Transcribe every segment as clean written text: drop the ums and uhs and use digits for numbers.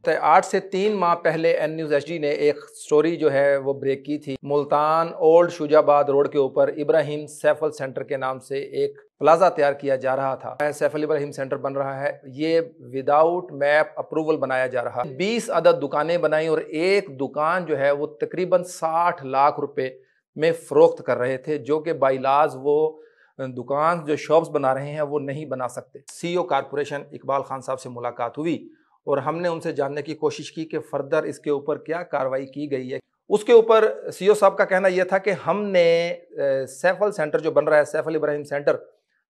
तो 8 से 3 माह पहले एन न्यूज़ एचडी ने एक स्टोरी जो है वो ब्रेक की थी। मुल्तान ओल्ड शुजाबाद रोड के ऊपर इब्राहिम सैफल सेंटर के नाम से एक प्लाजा तैयार किया जा रहा था। सैफल इब्राहिम सेंटर बन रहा है, ये विदाउट मैप अप्रूवल बनाया जा रहा है। 20 अदद दुकानें बनाई और एक दुकान जो है वो तकरीबन 60 लाख रुपए में फरोख्त कर रहे थे, जो कि बाइलाज वो दुकान जो शॉप्स बना रहे हैं वो नहीं बना सकते। सीईओ कारपोरेशन इकबाल खान साहब से मुलाकात हुई और हमने उनसे जानने की कोशिश की कि फर्दर इसके ऊपर क्या कार्रवाई की गई है। उसके ऊपर सीईओ साहब का कहना यह था कि हमने सैफल सेंटर जो बन रहा है, सैफल इब्राहिम सेंटर,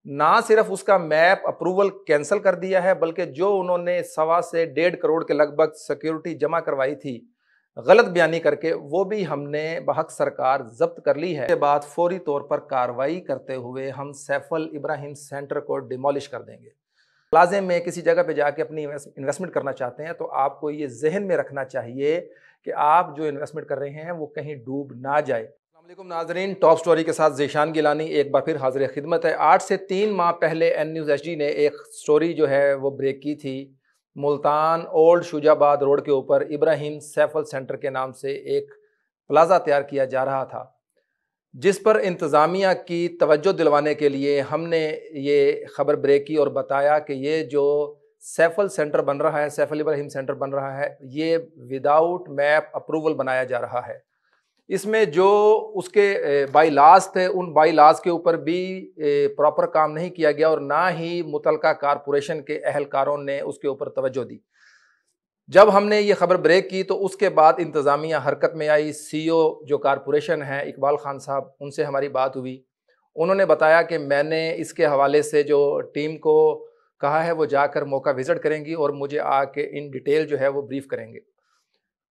ना सिर्फ उसका मैप अप्रूवल कैंसिल कर दिया है, बल्कि जो उन्होंने 1.25 से 1.5 करोड़ के लगभग सिक्योरिटी जमा करवाई थी गलत बयानी करके, वो भी हमने बहक सरकार जब्त कर ली है। इसके बाद फौरी तौर पर कार्रवाई करते हुए हम सैफल इब्राहिम सेंटर को डिमोलिश कर देंगे। प्लाजे में किसी जगह पे जाके अपनी इन्वेस्टमेंट करना चाहते हैं तो आपको ये जहन में रखना चाहिए कि आप जो इन्वेस्टमेंट कर रहे हैं वो कहीं डूब ना जाए। अस्सलाम वालेकुम नाजरीन, टॉप स्टोरी के साथ ज़ीशान गिलानी एक बार फिर हाजिर खिदमत है। 8 से 3 माह पहले एन न्यूज़ एचडी ने एक स्टोरी जो है वो ब्रेक की थी। मुल्तान ओल्ड शुजाबाद रोड के ऊपर इब्राहिम सैफल सेंटर के नाम से एक प्लाजा तैयार किया जा रहा था, जिस पर इंतज़ामिया की तवज्जो दिलवाने के लिए हमने ये ख़बर ब्रेक की और बताया कि ये जो सैफल सेंटर बन रहा है, सैफल इब्राहिम सेंटर बन रहा है, ये विदाउट मैप अप्रूवल बनाया जा रहा है। इसमें जो उसके बाईलाज थे, उन बाईलाज के ऊपर भी प्रॉपर काम नहीं किया गया और ना ही मुतलका कारपोरेशन के अहलकारों ने उसके ऊपर तवज्जो दी। जब हमने ये खबर ब्रेक की तो उसके बाद इंतज़ामिया हरकत में आई। सीईओ जो कारपोरेशन है इकबाल खान साहब, उनसे हमारी बात हुई। उन्होंने बताया कि मैंने इसके हवाले से जो टीम को कहा है वो जाकर मौका विज़िट करेंगी और मुझे आके इन डिटेल जो है वो ब्रीफ करेंगे।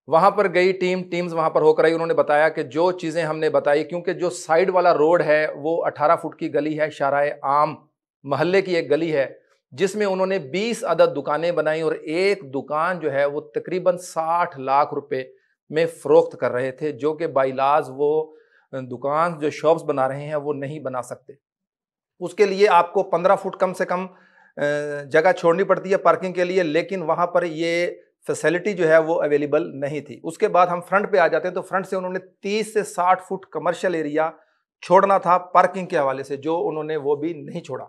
वहाँ पर गई टीम्स वहाँ पर होकर आई। उन्होंने बताया कि जो चीज़ें हमने बताई, क्योंकि जो साइड वाला रोड है वो 18 फुट की गली है, शाराए आम महल्ले की एक गली है, जिसमें उन्होंने 20 अदद दुकानें बनाई और एक दुकान जो है वो तकरीबन 60 लाख रुपए में फरोख्त कर रहे थे, जो कि बाइलाज वो दुकान जो शॉप्स बना रहे हैं वो नहीं बना सकते। उसके लिए आपको 15 फुट कम से कम जगह छोड़नी पड़ती है पार्किंग के लिए, लेकिन वहाँ पर ये फैसिलिटी जो है वो अवेलेबल नहीं थी। उसके बाद हम फ्रंट पे आ जाते हैं तो फ्रंट से उन्होंने 30 से 60 फुट कमर्शियल एरिया छोड़ना था पार्किंग के हवाले से, जो उन्होंने वो भी नहीं छोड़ा।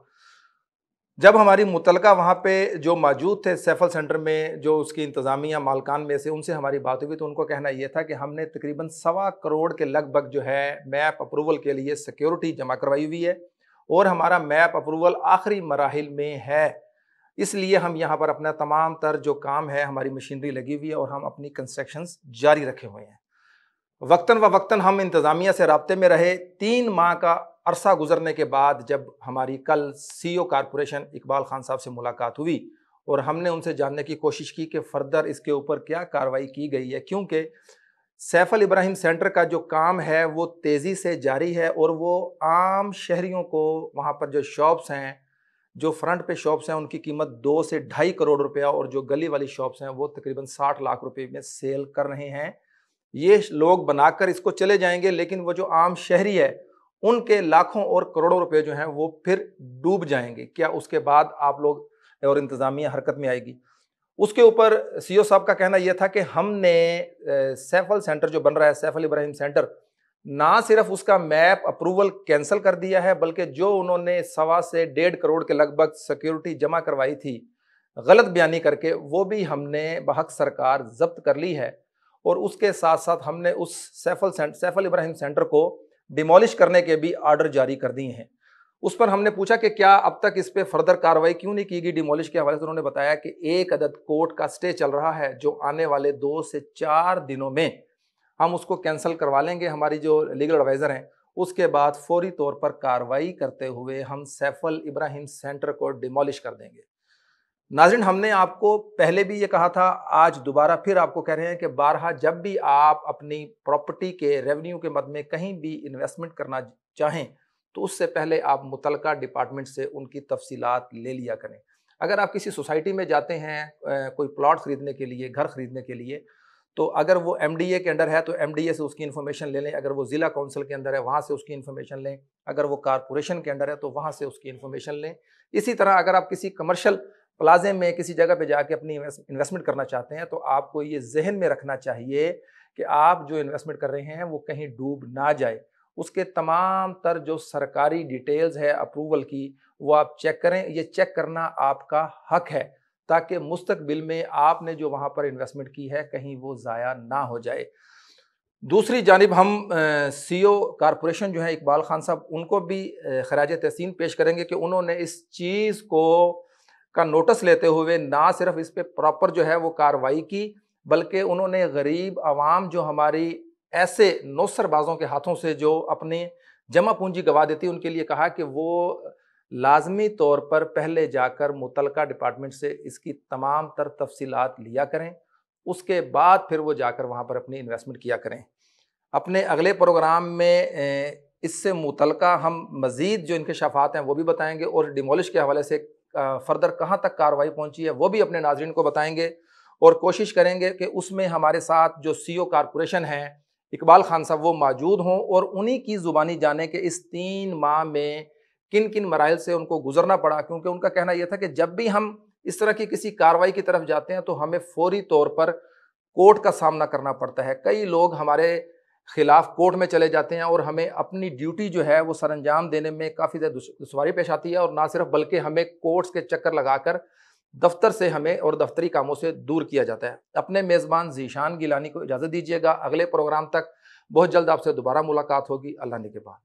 जब हमारी मुतलका वहाँ पे जो मौजूद थे सैफल सेंटर में, जो उसकी इंतज़ामिया मालकान में से, उनसे हमारी बात हुई तो उनको कहना यह था कि हमने तकरीबन 1.25 करोड़ के लगभग जो है मैप अप्रूवल के लिए सिक्योरिटी जमा करवाई हुई है और हमारा मैप अप्रूवल आखिरी मराहिल में है। इसलिए हम यहाँ पर अपना तमाम तर जो काम है, हमारी मशीनरी लगी हुई है और हम अपनी कंस्ट्रक्शंस जारी रखे हुए हैं। वक्तन व वक्तन हम इंतज़ामिया से राब्ते में रहे। 3 माह का अरसा गुजरने के बाद जब हमारी कल सीईओ कारपोरेशन इकबाल खान साहब से मुलाकात हुई और हमने उनसे जानने की कोशिश की कि फर्दर इसके ऊपर क्या कार्रवाई की गई है, क्योंकि सैफल इब्राहिम सेंटर का जो काम है वो तेज़ी से जारी है और वो आम शहरियों को, वहाँ पर जो शॉप्स हैं, जो फ्रंट पे शॉप्स हैं, उनकी कीमत 2 से 2.5 करोड़ रुपया और जो गली वाली शॉप्स हैं वो तकरीबन 60 लाख रुपए में सेल कर रहे हैं। ये लोग बनाकर इसको चले जाएंगे, लेकिन वो जो आम शहरी है उनके लाखों और करोड़ों रुपए जो हैं वो फिर डूब जाएंगे। क्या उसके बाद आप लोग और इंतज़ामिया हरकत में आएगी? उसके ऊपर सीईओ साहब का कहना यह था कि हमने सैफल सेंटर जो बन रहा है, सैफल इब्राहिम सेंटर, ना सिर्फ उसका मैप अप्रूवल कैंसिल कर दिया है, बल्कि जो उन्होंने 1.25 से 1.5 करोड़ के लगभग सिक्योरिटी जमा करवाई थी गलत बयानी करके, वो भी हमने बहक सरकार जब्त कर ली है। और उसके साथ साथ हमने उस सैफल इब्राहिम सेंटर को डिमोलिश करने के भी आर्डर जारी कर दिए हैं। उस पर हमने पूछा कि क्या अब तक इस पे फर्दर कार्रवाई क्यों नहीं की गई डिमोलिश के हवाले से। उन्होंने बताया कि एक अदद कोर्ट का स्टे चल रहा है, जो आने वाले 2 से 4 दिनों में हम उसको कैंसिल करवा लेंगे। हमारी जो लीगल एडवाइज़र हैं, उसके बाद फौरी तौर पर कार्रवाई करते हुए हम सैफल इब्राहिम सेंटर को डिमोलिश कर देंगे। नाज़रीन, हमने आपको पहले भी ये कहा था, आज दोबारा फिर आपको कह रहे हैं कि बारहा जब भी आप अपनी प्रॉपर्टी के रेवेन्यू के मद में कहीं भी इन्वेस्टमेंट करना चाहें तो उससे पहले आप मुतलका डिपार्टमेंट से उनकी तफसीलात ले लिया करें। अगर आप किसी सोसाइटी में जाते हैं कोई प्लॉट ख़रीदने के लिए, घर ख़रीदने के लिए, तो अगर वो एमडीए के अंडर है तो एमडीए से उसकी इन्फॉर्मेशन ले लें। अगर वो ज़िला काउंसिल के अंदर है वहाँ से उसकी इन्फॉर्मेशन लें। अगर वो कारपोरेशन के अंडर है तो वहाँ से उसकी इन्फॉर्मेशन लें। इसी तरह अगर आप किसी कमर्शियल प्लाजे में किसी जगह पे जाके अपनी इन्वेस्टमेंट करना चाहते हैं तो आपको ये जहन में रखना चाहिए कि आप जो इन्वेस्टमेंट कर रहे हैं वो कहीं डूब ना जाए। उसके तमाम तर जो सरकारी डिटेल्स है अप्रूवल की वो आप चेक करें। ये चेक करना आपका हक है ताकि मुस्तकबिल में आपने जो वहाँ पर इन्वेस्टमेंट की है कहीं वो ज़ाया ना हो जाए। दूसरी जानिब हम सीईओ कारपोरेशन जो है इकबाल खान साहब, उनको भी खराज तहसीन पेश करेंगे कि उन्होंने इस चीज़ को का नोटिस लेते हुए ना सिर्फ इस पे प्रॉपर जो है वो कार्रवाई की, बल्कि उन्होंने गरीब आवाम जो हमारी ऐसे नौसरबाजों के हाथों से जो अपनी जमा पूंजी गंवा देती है, उनके लिए कहा कि वो लाजमी तौर पर पहले जाकर मुतलका डिपार्टमेंट से इसकी तमाम तर तफसीलात लिया करें, उसके बाद फिर वो जाकर वहाँ पर अपनी इन्वेस्टमेंट किया करें। अपने अगले प्रोग्राम में इससे मुतलका हम मज़ीद जो इंकशाफात हैं वो भी बताएंगे और डिमोलिश के हवाले से फर्दर कहाँ तक कार्रवाई पहुँची है वो भी अपने नाज़रीन को बताएंगे और कोशिश करेंगे कि उसमें हमारे साथ जो सीईओ कारपोरेशन हैं इकबाल खान साहब वो मौजूद हों और उन्हीं की ज़ुबानी जाने कि इस 3 माह में किन किन मराइल से उनको गुजरना पड़ा, क्योंकि उनका कहना यह था कि जब भी हम इस तरह की किसी कार्रवाई की तरफ जाते हैं तो हमें फौरी तौर पर कोर्ट का सामना करना पड़ता है। कई लोग हमारे खिलाफ कोर्ट में चले जाते हैं और हमें अपनी ड्यूटी जो है वो सरअंजाम देने में काफ़ी ज़्यादा दुश्वारी पेश आती है और ना सिर्फ बल्कि हमें कोर्ट्स के चक्कर लगाकर दफ्तर से हमें और दफ्तरी कामों से दूर किया जाता है। अपने मेज़बान ज़ीशान गिलानी को इजाज़त दीजिएगा। अगले प्रोग्राम तक बहुत जल्द आपसे दोबारा मुलाकात होगी। अल्लाह ने के बाद।